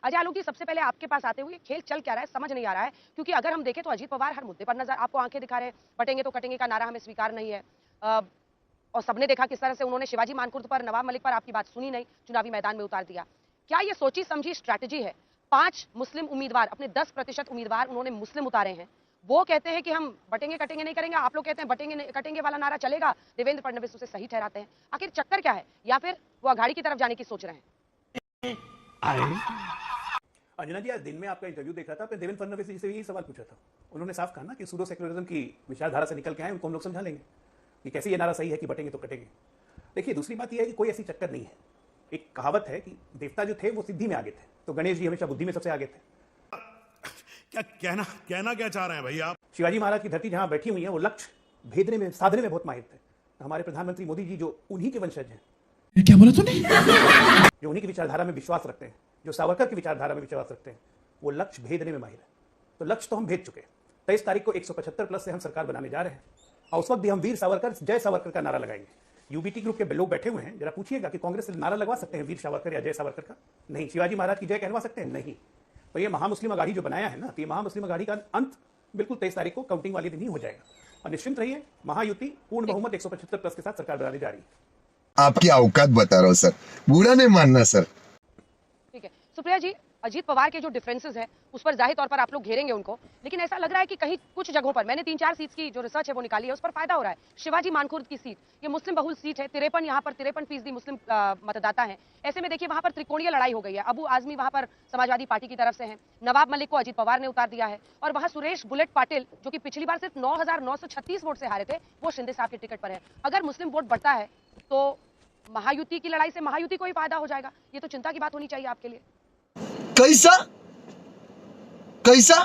अजय आलोक जी, सबसे पहले आपके पास आते हुए खेल चल क्या रहा है समझ नहीं आ रहा है, क्योंकि अगर हम देखें तो अजीत पवार हर मुद्दे पर नजर आपको आंखें दिखा रहे हैं। बटेंगे तो कटेंगे का नारा हमें स्वीकार नहीं है। और सबने देखा किस तरह से उन्होंने शिवाजी मानकुर्द पर, नवाब मलिक पर आपकी बात सुनी नहीं, चुनावी मैदान में उतार दिया। क्या ये सोची समझी स्ट्रैटेजी है? 5 मुस्लिम उम्मीदवार, अपने 10% उम्मीदवार उन्होंने मुस्लिम उतारे हैं। वो कहते हैं कि हम बटेंगे कटेंगे नहीं करेंगे, आप लोग कहते हैं बटेंगे कटेंगे वाला नारा चलेगा, देवेंद्र फडणवीस उसे सही ठहराते हैं। आखिर चक्कर क्या है? या फिर वो अघाड़ी की तरफ जाने की सोच रहे हैं? अंजना जी, आज दिन में आपका इंटरव्यू देख रहा था, आपने देवेंद्र फडणवीस जी से यही सवाल पूछा था। उन्होंने साफ कहा ना कि सूडो सेक्युलरिज्म की विचारधारा से निकल के आए, उनको हम लोग समझा लेंगे कि कैसे ये नारा सही है कि बटेंगे तो कटेंगे। देखिए, दूसरी बात यह है कि कोई ऐसी चक्कर नहीं है। एक कहावत है कि देवता जो थे वो सिद्धि में आगे थे, तो गणेश जी हमेशा बुद्धि में सबसे आगे थे। क्या कहना क्या चाह रहे हैं भाई आप? शिवाजी महाराज की धरती जहां बैठी हुई है, वो लक्ष्य भेदने में, साधने में बहुत माहिर थे। हमारे प्रधानमंत्री मोदी जी जो उन्हीं के वंशज हैं, ये क्या बोला तूने? जो उन्हीं की विचारधारा में विश्वास रखते हैं, जो सावरकर की विचारधारा में विश्वास रखते हैं, वो लक्ष्य भेदने में माहिर है। तो लक्ष्य तो हम भेद चुके हैं। 23 तारीख को 175 प्लस से हम सरकार बनाने जा रहे हैं, और उस वक्त भी हम वीर सावरकर, जय सावरकर का नारा लगाएंगे। यूबीटी ग्रुप के लोग बैठे हुए हैं, जरा पूछिएगा कि कांग्रेस से नारा लगवा सकते हैं वीर सावरकर या जय सावरकर का? नहीं। शिवाजी महाराज की जय कहलवा सकते हैं? नहीं। तो ये महामुस्लिम अघाड़ी जो बनाया है ना, तो ये महामुस्लिम अघाड़ी का अंत बिल्कुल 23 तारीख को काउंटिंग वाले दिन ही हो जाएगा। और निश्चिंत रहिए, महायुति पूर्ण बहुमत 175 प्लस के साथ सरकार बनाने जा रही है। आपकी औकात बता रहा हूँ सर, बुरा नहीं मानना सर। ठीक है सुप्रिया जी, अजीत पवार के जो डिफरेंसेस है उस पर जाहिर तौर पर आप लोग घेरेंगे उनको, लेकिन ऐसा लग रहा है कि कहीं कुछ जगहों पर, मैंने 3-4 सीट्स की जो रिसर्च है वो निकाली है, उस पर फायदा हो रहा है। शिवाजी मानकुर्द की सीट, ये मुस्लिम बहुल सीट है, 53 यहाँ पर 53% मुस्लिम मतदाता हैं। ऐसे में देखिए वहां पर त्रिकोणीय लड़ाई हो गई है। अबू आजमी वहां पर समाजवादी पार्टी की तरफ से हैं, नवाब मलिक को अजीत पवार ने उतार दिया है, और वहां सुरेश बुलेट पाटिल जो कि पिछली बार सिर्फ 9,936 वोट से हारे थे, वो शिंदे साहब के टिकट पर है। अगर मुस्लिम वोट बढ़ता है तो महायुति की लड़ाई से महायुति को ही फायदा हो जाएगा। ये तो चिंता की बात होनी चाहिए आपके लिए। कैसा कैसा?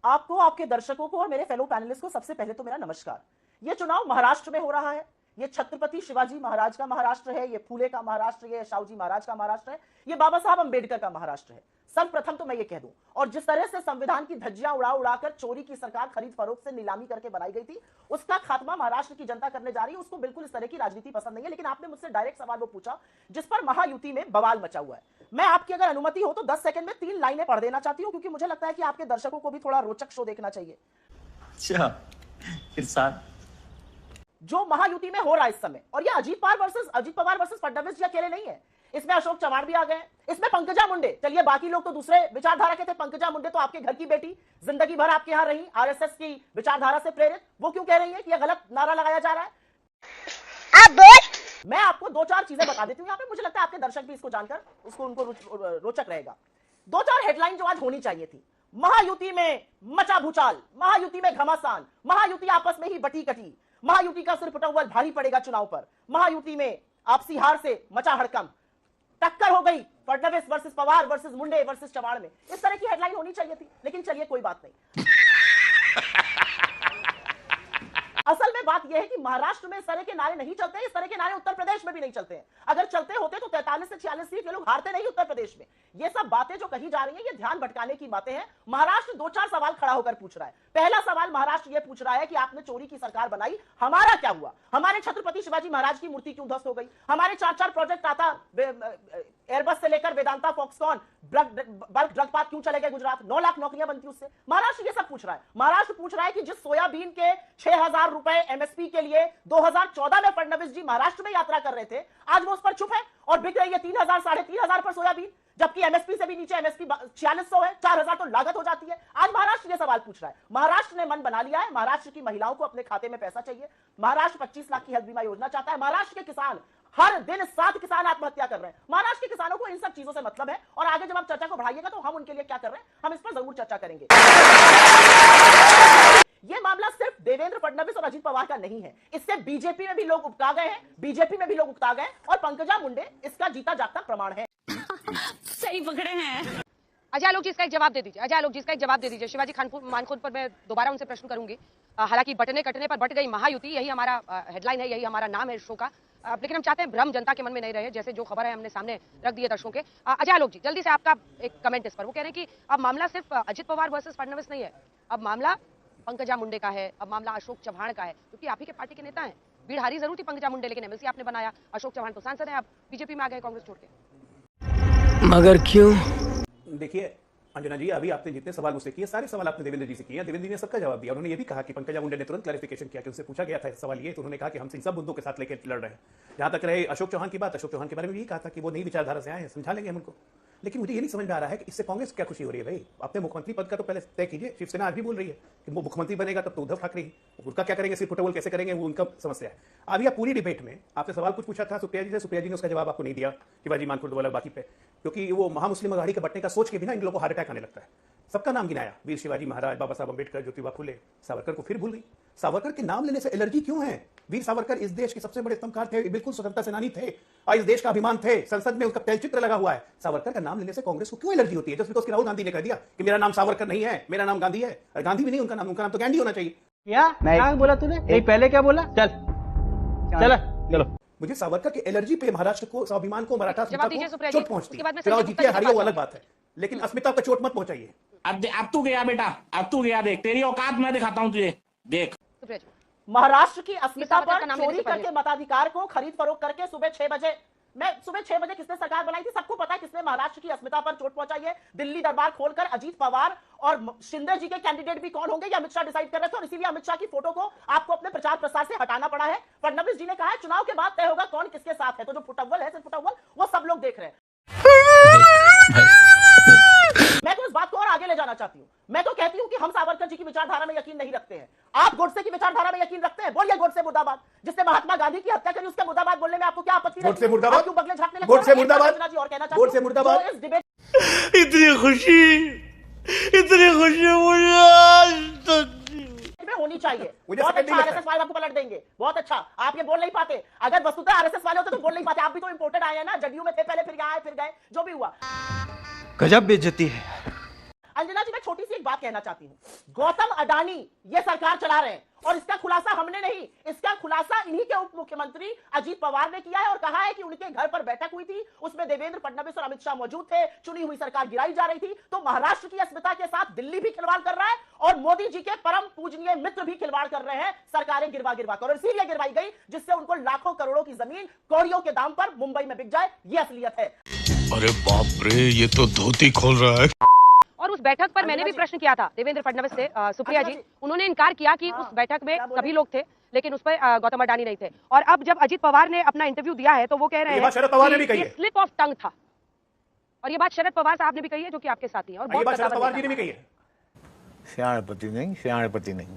आपको, आपके दर्शकों को और मेरे फेलो पैनलिस्ट को सबसे पहले तो मेरा नमस्कार। ये चुनाव महाराष्ट्र में हो रहा है। ये छत्रपति शिवाजी महाराज का महाराष्ट्र है, ये फूले का महाराष्ट्र है, ये शाहूजी महाराज का महाराष्ट्र है, ये बाबा साहब अंबेडकर का महाराष्ट्र है। सर्वप्रथम तो मैं ये कह दूं, और जिस तरह से संविधान की धज्जियां उड़ा उड़ाकर चोरी की सरकार खरीद फरोख्त से नीलामी करके बनाई गई थी, उसका खात्मा महाराष्ट्र की जनता करने जा रही है। उसको बिल्कुल इस तरह की राजनीति पसंद नहीं है। लेकिन आपने मुझसे डायरेक्ट सवाल वो पूछा जिस पर महायुति में बवाल मचा हुआ है। मैं आपकी अगर अनुमति हो तो 10 सेकंड में 3 लाइनें पढ़ देना चाहती हूं, क्योंकि मुझे लगता है कि आपके दर्शकों को भी थोड़ा रोचक शो देखना चाहिए। अच्छा, फिर साथ जो महायुति में हो रहा है इस समय, और ये अजीत पवार वर्सेस फडणवीस जी अकेले नहीं है, इसमें अशोक चव्हाण भी आ गए, इसमें पंकजा मुंडे, चलिए बाकी लोग तो दूसरे विचारधारा के थे, पंकजा मुंडे तो आपके घर की बेटी, जिंदगी भर आपके यहां रही, आरएसएस की विचारधारा से प्रेरित, वो क्यों कह रही है कि यह गलत नारा लगाया जा रहा है? मैं आपको 2-4 चीजें बता देती हूं यहां पे, मुझे लगता है आपके दर्शक भी इसको जानकर उनको रोचक रहेगा। 2-4 हेडलाइन जो आज होनी चाहिए थी। महायुति में मचा भूचाल, महायुति में घमासान, महायुति आपस में ही बटी कटी, महायुति का सिर फुटअव्वल भारी पड़ेगा चुनाव पर, महायुति में आपसी हार से मचा हड़कंप, टक्कर हो गई फडणवीस वर्सेस पवार वर्सेस मुंडे वर्सेस चव्हाण में। इस तरह की हेडलाइन होनी चाहिए थी, लेकिन चलिए कोई बात नहीं। असल में बात यह है कि महाराष्ट्र में इस तरह के नारे नहीं चलते हैं, इस तरह के नारे उत्तर प्रदेश में भी नहीं चलते हैं। अगर चलते होते तो 43 से 46 सीट ये लोग हारते नहीं उत्तर प्रदेश में। ये सब बातें जो कही जा रही हैं, ये ध्यान भटकाने की बातें हैं। महाराष्ट्र 2-4 सवाल खड़ा होकर पूछ रहा है। पहला सवाल महाराष्ट्र ये पूछ रहा है कि आपने चोरी की सरकार बनाई, हमारा क्या हुआ? हमारे छत्रपति शिवाजी महाराज की मूर्ति क्यों ध्वस्त हो गई? हमारे 4-4 प्रोजेक्ट आता, एयरबस से लेकर Vedanta, Foxconn, bulk drug park क्यों चले गए गुजरात? 9 लाख नौकरियां बनती उससे। महाराष्ट्र ये सब पूछ रहा है। महाराष्ट्र पूछ रहा है कि जिस सोयाबीन के 6,000 रुपए एमएसपी के लिए 2014 में फडणवीस जी महाराष्ट्र में यात्रा कर रहे थे, आज वो उस पर चुप है और बिक रही है 3,000, 3,500 पर सोयाबीन, जबकि एमएसपी से भी नीचे एमएसपी 4600 है, 4,000 तो लागत हो जाती है। आज महाराष्ट्र ये सवाल पूछ रहा है। महाराष्ट्र ने मन बना लिया है, महाराष्ट्र की महिलाओं को अपने खाते में पैसा चाहिए। महाराष्ट्र 25 लाख की हेल्थ बीमा योजना चाहता है। महाराष्ट्र के किसान, हर दिन 7 किसान आत्महत्या कर रहे हैं। महाराष्ट्र के किसानों को इन सब चीजों से मतलब है, और आगे जब आप चर्चा को बढ़ाइएगा तो हम उनके लिए क्या कर रहे हैं, हम इस पर जरूर चर्चा करेंगे। ये मामला सिर्फ देवेंद्र फडणवीस और अजीत पवार का नहीं है, इससे बीजेपी में भी लोग उकता गए हैं, बीजेपी में भी लोग उकता गए, और पंकजा मुंडे इसका जीता जागता प्रमाण है। सही पकड़े हैं। अजय आलोक जी इसका एक जवाब दे दीजिए। अजय आलोक जी इसका एक जवाब दे दीजिए। शिवाजी मानकुर्द पर मैं दोबारा उनसे प्रश्न करूंगी। हालांकि बटने कटने पर बट गई महायुति, यही हमारा हेडलाइन है, यही हमारा नाम है शो का। लेकिन हम चाहते हैं भ्रम जनता के मन में नहीं रहे, जैसे जो खबर है हमने सामने रख दी है दर्शकों के। अजय आलोक जी, जल्दी से आपका एक कमेंट इस पर। वो कह रहे हैं कि अब मामला सिर्फ अजित पवार वर्सेस फडणवीस नहीं है, अब मामला पंकजा मुंडे का है, अब मामला अशोक चव्हाण का है, क्योंकि आप ही के पार्टी के नेता हैं। भीड़ हारी जरूर थी पंकजा मुंडे, लेकिन एमएलसी आपने बनाया। अशोक चव्हाण तो सांसद है, अब बीजेपी में आ गए कांग्रेस छोड़ के। मगर क्यों? देखिए अंजना जी, अभी आपने जितने सवाल मुझसे किए सारे सवाल आपने देवेंद्र जी से किए, देवेंद्र जी ने सबका जवाब दिया। उन्होंने ये भी कहा कि पंकजा मुंडे ने तुरंत क्लैरिफिकेशन किया कि उनसे पूछा गया था सवाल ये, तो उन्होंने कहा कि हम इन सब मुद्दों के साथ लेकर लड़ रहे हैं। जहां तक रहे अशोक चौहान की बात, अशोक चौहान के बारे में भी कहा था कि वो नई विचारधारा से आए हैं, समझा लेंगे हम उनको। लेकिन मुझे ये नहीं समझ में आ रहा है कि इससे कांग्रेस क्या खुशी हो रही है। भाई अपने मुख्यमंत्री पद का तो पहले तय कीजिए। शिवसेना आज भी बोल रही है कि वो मुख्यमंत्री बनेगा तब तो उद्धव ठाकरे ही, उनका क्या करेंगे, सिर्फ फुटबॉल कैसे करेंगे, वो उनका समस्या है। अभी आप पूरी डिबेट में आपसे सवाल कुछ पूछा था सुप्रिया जी से, सुप्रिया जी ने उसका जवाब आपको नहीं दिया शिवाजी मानखुर्द वाला बाकी पे, क्योंकि वो महामुस्लिम अघाड़ी के बटने का सोच के भी ना इन लोगों को हार्ट अटैक आने लगता है। सबका नाम गिनाया, वीर शिवाजी महाराज, बाबा साहब अम्बेडकर, ज्योतिबा फुले, सावरकर को फिर भूल गई। सावरकर के नाम लेने से एलर्जी क्यों है? वीर सावरकर इस देश के सबसे बड़े स्तंभकार थे, बिल्कुल स्वतंत्रता सेनानी थे और इस देश का अभिमान थे। संसद में उसका तैलचित्र लगा हुआ है। सावरकर का नाम लेने से कांग्रेस को क्यों एलर्जी होती है? जस्ट बिकॉज़ राहुल गांधी ने कह दिया कि मेरा नाम सावरकर नहीं है, मेरा नाम गांधी है। गांधी भी नहीं उनका नाम तो गांधी होना चाहिए। क्या बोला तूने? नहीं पहले क्या बोला? चलो। मुझे सावरकर के एलर्जी पे महाराष्ट्र को, स्वाभिमान को, मराठा जवाब दीजिए सुप्रिया जी। चोट पहुंचती उसके बाद मैं है। चुनाव संजय जीते गुप्ता हारिए जी वो से अलग बात है, लेकिन अस्मिता पे चोट मत पहुंचाइए। अब तू गया बेटा, अब तू गया। देख तेरी औकात मैं दिखाता हूँ तुझे, देख। सुप्रिया जी, महाराष्ट्र की अस्मिता सावरकर पर का नाम लेने चोरी से पहले। करके मताधिकार को खरीद फरोख्त करके सुबह 6 बजे किसने सरकार बनाई थी? सबको पता है किसने महाराष्ट्र की अस्मिता पर चोट पहुंचाई है। दिल्ली दरबार खोलकर अजीत पवार और शिंदे जी के कैंडिडेट भी कौन होंगे ये अमित शाह डिसाइड कर रहे थे, और इसीलिए अमित शाह की फोटो को आपको अपने प्रचार प्रसार से हटाना पड़ा है। फडणवीस जी ने कहा है चुनाव के बाद तय होगा कौन किसके साथ है, तो जो फुटअव्वल है, सिर्फ फुटअव्वल, वो सब लोग देख रहे हैं। मैं तो इस बात को और आगे ले जाना चाहती हूं। मैं तो कहती हूं कि हम सावरकर जी की विचारधारा में यकीन नहीं रखते हैं। आप गोडसे की विचारधारा में यकीन रखते हैं? बोलिए गोडसे मुर्दाबाद। जिसने महात्मा गांधी की हत्या करी उसके मुर्दाबाद बोलने में आपको क्या आपत्ति? गोडसे मुर्दाबाद, क्यों बगले झाड़ने लगते हैं? गोडसे मुर्दाबाद, और कहना चाहती गोडसे हूं, मुर्दाबाद। जो इस डिबेट इतनी खुशी मुझे आज तक में होनी चाहिए। मुझे बहुत सेकंड अच्छा, नहीं लगता आरएसएस वाले आपको पलट देंगे। बहुत अच्छा, आप ये बोल नहीं पाते। अगर वस्तुतः आरएसएस वाले होते तो बोल नहीं पाते। आप भी तो इंपोर्टेड आए हैं ना, जदयू में थे पहले, फिर आए, फिर गए, जो भी हुआ। गजब बेइज्जती है। अंजना जी, मैं छोटी सी एक बात कहना चाहती हूं। गौतम अडानी ये सरकार चला रहे हैं और इसका खुलासा हमने नहीं, इसका खुलासा इन्हीं के उप मुख्यमंत्री अजीत पवार ने किया है और कहा है कि उनके घर पर बैठक हुई थी, उसमें देवेंद्र फडणवीस और अमित शाह मौजूद थे, चुनी हुई सरकार गिराई जा रही थी। तो महाराष्ट्र की अस्मिता के साथ दिल्ली भी खिलवाड़ कर रहा है और मोदी जी के परम पूजनीय मित्र भी खिलवाड़ कर रहे हैं, सरकारें गिरवा कर, और इसीलिए गिरवाई गई जिससे उनको लाखों करोड़ों की जमीन कौड़ियों के दाम पर मुंबई में बिक जाए। ये असलियत है। अरे बाप रे, ये तो धोती खोल रहा है। और उस बैठक पर मैंने भी प्रश्न किया था देवेंद्र फडणवीस से, सुप्रिया जी, उन्होंने इनकार किया कि उस बैठक में सभी लोग थे, लेकिन उस पर गौतम अडानी नहीं थे। और अब जब अजीत पवार ने अपना इंटरव्यू दिया है तो वो कह रहे हैं शरद पवार ने भी कही ये है, स्लिप ऑफ टंग था। और ये बात शरद पवार साहब ने भी कही है, जो कि आपके साथी हैं। और ये बात शरद पवार जी ने भी कही है। सियाणपति नहीं।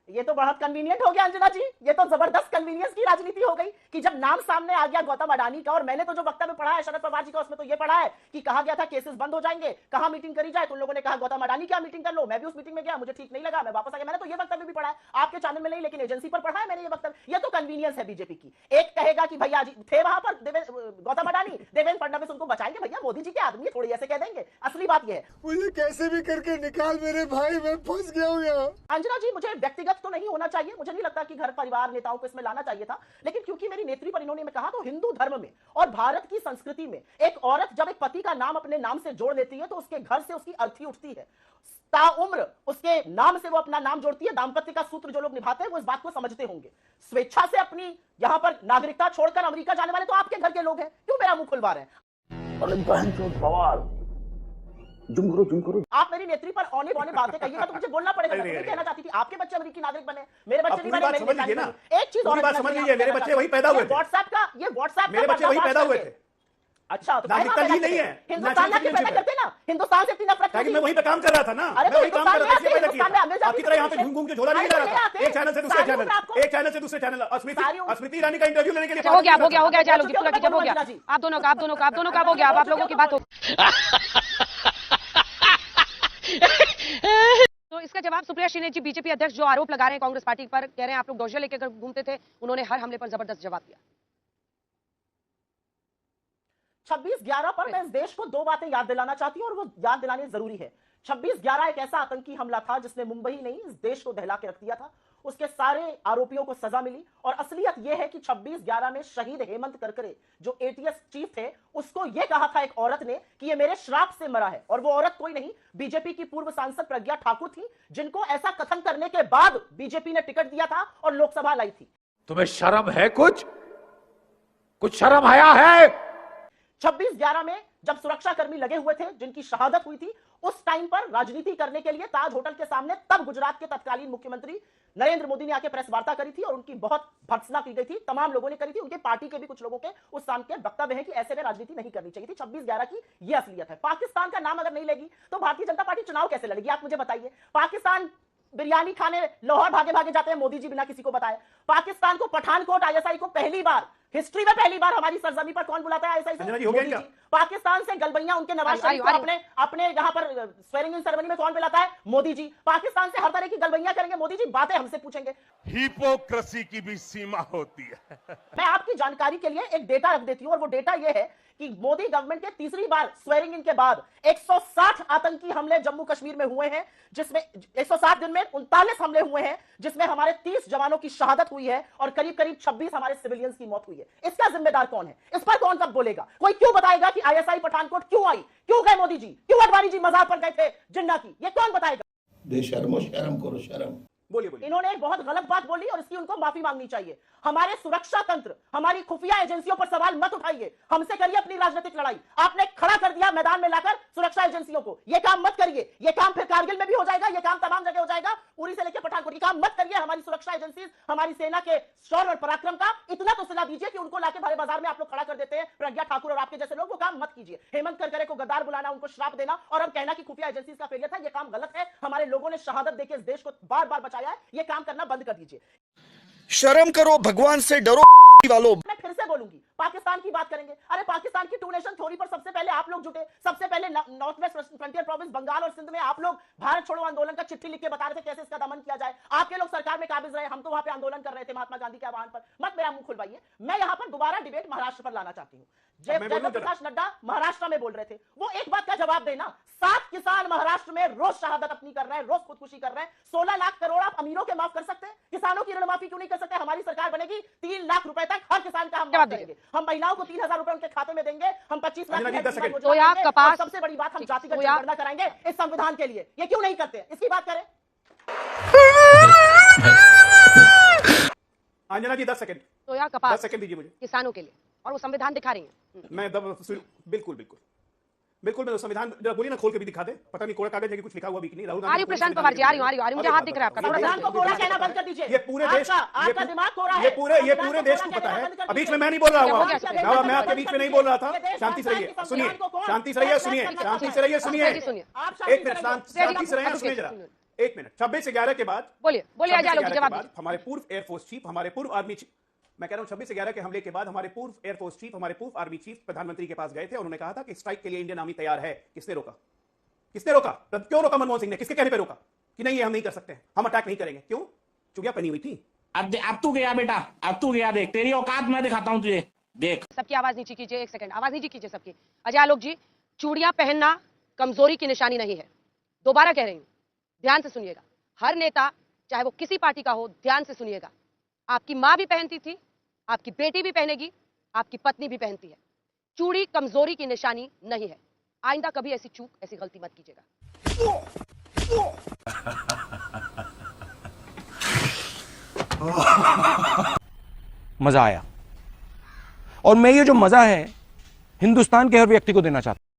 ये तो बहुत कन्वीनियंट हो गया अंजना जी, ये तो जबरदस्त कन्वीनियंस की राजनीति हो गई कि जब नाम सामने आ गया गौतम अडानी का। और मैंने तो जो वक्तव्य पढ़ा है शरद पवार जी का, उसमें तो ये पढ़ा है कि कहा गया था केसेस बंद हो जाएंगे, कहां मीटिंग करी जाए, तो उन लोगों ने कहा गौतम अडानी क्या मीटिंग कर लो। मैं भी उस मीटिंग में गया, मुझे ठीक नहीं लगा, मैं वापस आ गया। मैंने तो ये वक्तव्य भी पढ़ा है, आपके चैनल में नहीं लेकिन एजेंसी पर पढ़ा है मैंने ये वक्तव्य। ये तो कन्वीनियंस है बीजेपी की। एक कहेगा कि भैया थे वहां पर गौतम अडानी, देवेंद्र फडणवीस उनको बचाएंगे, भैया मोदी जी के आदमी थोड़ी ऐसे कह देंगे। असली बात यह है, मुझे कैसे भी करके निकाल मेरे भाई, मैं फंस गया हूँ यहाँ। अंजना जी, मुझे व्यक्तिगत तो नहीं होना चाहिए, मुझे नहीं लगता कि घर परिवार नेताओं को इसमें लाना चाहिए था, लेकिन क्योंकि मेरी नेत्री पर इन्होंने मैं कहा, तो हिंदू धर्म में और भारत की संस्कृति में एक औरत जब एक पति का नाम अपने नाम से जोड़ लेती है तो उसके घर से उसकी अर्थी उठती है। ताउम्र उसके नाम से वो अपना नाम जोड़ती है। दाम्पत्य का सूत्र जो लोग निभाते हैं वो इस बात को समझते होंगे। स्वेच्छा से अपनी यहां पर नागरिकता छोड़कर अमेरिका जाने वाले तो आपके घर के लोग हैं, क्यों मेरा मुंह खुलवा रहे हैं? आप मेरी नेत्री पर औने बौने बातें कहिएगा तो मुझे बोलना पड़ेगा। मैं नहीं कहना चाहती थी आपके बच्चे अमेरिकी नागरिक बने, मेरे बच्चे नहीं बने। एक चीज और समझ लीजिए, मेरे बच्चे वही पैदा हुए थे। व्हाट्सएप मेरे बच्चे वही पैदा हुए थे। अच्छा, तो नागरिकता ही नहीं है, हिंदुस्तान के पैदा करते ना, हिंदुस्तान से इतनी नफरत मैं वहीं पे काम कर रहा था ना, मैं वही काम कर रहा था, इसलिए पैदा किया। आपकी तरह यहाँ पे घूम घूम के झोला नहीं ला रहा था, एक चैनल से दूसरे चैनल, एक चैनल से दूसरे चैनल। स्मृति ईरानी का इंटरव्यू लेने के लिए हो गया जालो जी, पूरा कीजिए, हो गया। आप दोनों का हो गया, अब आप लोगों की बात हो। तो इसका जवाब सुप्रिया श्रीनेत जी, बीजेपी अध्यक्ष, जो आरोप लगा रहे हैं कांग्रेस पार्टी पर, कह रहे हैं आप लोग डोजिया लेकर घूमते थे, उन्होंने हर हमले पर जबरदस्त जवाब दिया। 26/11 पर मैं इस देश को दो बातें याद दिलाना चाहती हूं और वो याद दिलानी जरूरी है। 26/11 एक ऐसा आतंकी हमला था जिसने मुंबई नहीं इस देश को दहला के रख दिया था। उसके सारे आरोपियों को सजा मिली और असलियत यह है कि 26/11 में शहीद हेमंत करकरे जो एटीएस चीफ थे, उसको यह कहा था एक औरत ने कि यह मेरे श्राप से मरा है। और वो औरत कोई नहीं, बीजेपी की पूर्व सांसद प्रज्ञा ठाकुर थी, जिनको ऐसा कथन करने के बाद बीजेपी ने टिकट दिया था और लोकसभा लाई थी। तुम्हें शर्म है? कुछ शर्म आया है? 26/11 में जब सुरक्षाकर्मी लगे हुए थे, जिनकी शहादत हुई थी, उस टाइम पर राजनीति करने के लिए ताज होटल के सामने तब गुजरात के तत्कालीन मुख्यमंत्री नरेंद्र मोदी ने आके प्रेस वार्ता करी थी और उनकी बहुत भर्त्सना की गई थी, तमाम लोगों ने करी थी। उनके पार्टी के भी कुछ लोगों के उस शाम के वक्तव्य है कि ऐसे में राजनीति नहीं करनी चाहिए थी। 26/11 की यह असलियत है। पाकिस्तान का नाम अगर नहीं लेगी तो भारतीय जनता पार्टी चुनाव कैसे लड़ेगी, आप मुझे बताइए। पाकिस्तान बिरयानी खाने लाहौर भागे भागे जाते हैं मोदी जी बिना किसी को बताए। पाकिस्तान को पठानकोट आईएसआई को पहली बार हिस्ट्री में पहली बार हमारी सरजमी पर कौन बुलाता है आईएसआई से? मोदी जी। पाकिस्तान से गलबैया उनके नवाज शरीफ को अपने यहां पर स्वेरिंग इन सेरेमनी में कौन बुलाता है? मोदी जी। पाकिस्तान से हर तरह की गलबैया करेंगे मोदी जी, बातें हमसे पूछेंगे। हिपोक्रेसी की भी सीमा होती है। मैं आपकी जानकारी के लिए एक डेटा रख देती हूं और वो डेटा ये है कि मोदी गवर्नमेंट के तीसरी बार स्वेरिंग इन के बाद 160 आतंकी हमले जम्मू कश्मीर में हुए हैं, जिसमें 160 दिन में 39 हमले हुए हैं, जिसमें हमारे 30 जवानों की शहादत हुई है और करीब करीब 26 हमारे सिविलियंस की मौत हुई है। इसका जिम्मेदार कौन है? इस पर कौन कब बोलेगा? कोई क्यों बताएगा कि आईएसआई पठानकोट क्यों आई, क्यों गए मोदी जी, क्यों अडवाणी जी मजार पर गए थे जिन्ना की? ये कौन बताएगा? बेशर्मो, शर्म करो, शर्म। बोलिए बोलिए। इन्होंने एक बहुत गलत बात बोली और इसकी उनको माफी मांगनी चाहिए। हमारे सुरक्षा तंत्र, हमारी खुफिया एजेंसियों पर सवाल मत उठाइए, हमसे करिए अपनी राजनीतिक लड़ाई। आपने खड़ा कर दिया मैदान में लाकर सुरक्षा एजेंसियों को, यह काम मत करिए। यह काम फिर कारगिल में भी हो जाएगा, यह काम तमाम जगह हो जाएगा, उरी से लेकर पठानकोट। काम मत करिए। हमारी सुरक्षा एजेंसी, हमारी सेना के शौर्य और पराक्रम का इतना तो सलाह दीजिए कि उनको लाके भरे बाजार में आप लोग खड़ा कर देते हैं प्रज्ञा ठाकुर और आपके जैसे लोग, वो काम मत कीजिए। हेमंत करकरे को गद्दार बुलाना, उनको श्राप देना और अब कहना कि खुफिया एजेंसी का फेलियर था, यह काम गलत है। हमारे लोगों ने शहादत देकर इस देश को बार बार बचाया है, यह काम करना बंद कर दीजिए। शर्म करो, भगवान से डरो वालों। मैं फिर से बोलूंगी, पाकिस्तान की बात करेंगे। अरे पाकिस्तान की 2 नेशन थ्योरी पर सबसे पहले आप लोग जुटे। सबसे पहले north west frontier province Bengal और सिंध में आप लोग भारत छोड़ो आंदोलन का चिट्ठी लिख के बता रहे थे कैसे इसका दमन किया जाए। आपके लोग सरकार में काबिज रहे, हम तो वहां पे आंदोलन कर रहे थे महात्मा गांधी के आह्वान पर। मत मेरा मुंह खुलवाइए। मैं यहां पर दोबारा डिबेट महाराष्ट्र पर लाना चाहती हूँ। जयप्रकाश प्रकाश नड्डा महाराष्ट्र में बोल रहे थे, वो एक बात का जवाब देना। 7 किसान महाराष्ट्र में रोज शहादत अपनी कर रहे हैं, रोज खुदकुशी कर रहे हैं। 16 लाख करोड़ आप अमीरों के माफ कर सकते हैं, किसानों की ऋण माफी क्यों नहीं कर सकते? हमारी सरकार बनेगी 3 लाख रुपए तक हर किसान का हम माफ करेंगे। हम महिलाओं को 3000 रुपए उनके खाते में देंगे। हम 25 लाख कपास, सबसे बड़ी बात, हम जातिगत जनगणना कराएंगे इस संविधान के लिए। ये क्यों नहीं करते? इसकी बात करें। अंजना जी 10 सेकंड। तो यार कपास 10 सेकंड दीजिए मुझे। किसानों के लिए, और वो संविधान दिखा रही है। मैं बिल्कुल बिल्कुल बिल्कुल मैं संविधान बोलिए ना, खोल के भी दिखा दे। पता नहीं कोरा कागज है कि कुछ लिखा हुआ भी कि नहीं। राहुल आ रही हूं प्रशांत पवार जी, आ रही हूं, मुझे हाथ दिख रहा है आपका। संविधान को कोरा कहना बंद कर दीजिए। ये पूरे देश, आपका दिमाग कोरा है। ये पूरे देश को पता है। अब बीच में मैं नहीं बोल रहा हूँ, मैं आपके बीच में नहीं बोल रहा था। शांति से रहिए, सुनिए, शांति से रहिए, सुनिए, शांति से रहिए, सुनिए। एक मिनट शांति से रहिए, सुनिए जरा। 1 मिनट। 26/11 के बाद बोलिए जवाब। हमारे पूर्व एयरफोर्स चीफ, हमारे पूर्व आर्मी चीफ, मैं कह रहा हूं 26/11 के हमले के बाद हमारे पूर्व एयरफोर्स चीफ, हमारे पूर्व आर्मी चीफ प्रधानमंत्री के पास गए थे और उन्होंने कहा था कि स्ट्राइक के लिए इंडियन आर्मी तैयार है। किसने रोका? किसने रोका? क्यों रोका मनमोहन सिंह ने? किसके कहने पे रोका कि नहीं ये हम नहीं कर सकते, हम अटैक नहीं करेंगे? क्यों? चुगिया पहनी हुई थी। अब तू गया बेटा, अब तू गया। देख तेरी औकात मैं दिखाता हूं तुझे, देख। सबकी आवाज नीचे कीजिए, 1 सेकंड आवाज नीचे कीजिए सबकी। अजय आलोक जी, चूड़ियां पहनना कमजोरी की निशानी नहीं है। दोबारा कह रही हूं, ध्यान से सुनिएगा। हर नेता, चाहे वो किसी पार्टी का हो, ध्यान से सुनिएगा। आपकी मां भी पहनती थी, आपकी बेटी भी पहनेगी, आपकी पत्नी भी पहनती है। चूड़ी कमजोरी की निशानी नहीं है। आइंदा कभी ऐसी चूक, ऐसी गलती मत कीजिएगा। मजा आया, और मैं ये जो मजा है हिंदुस्तान के हर व्यक्ति को देना चाहता हूं।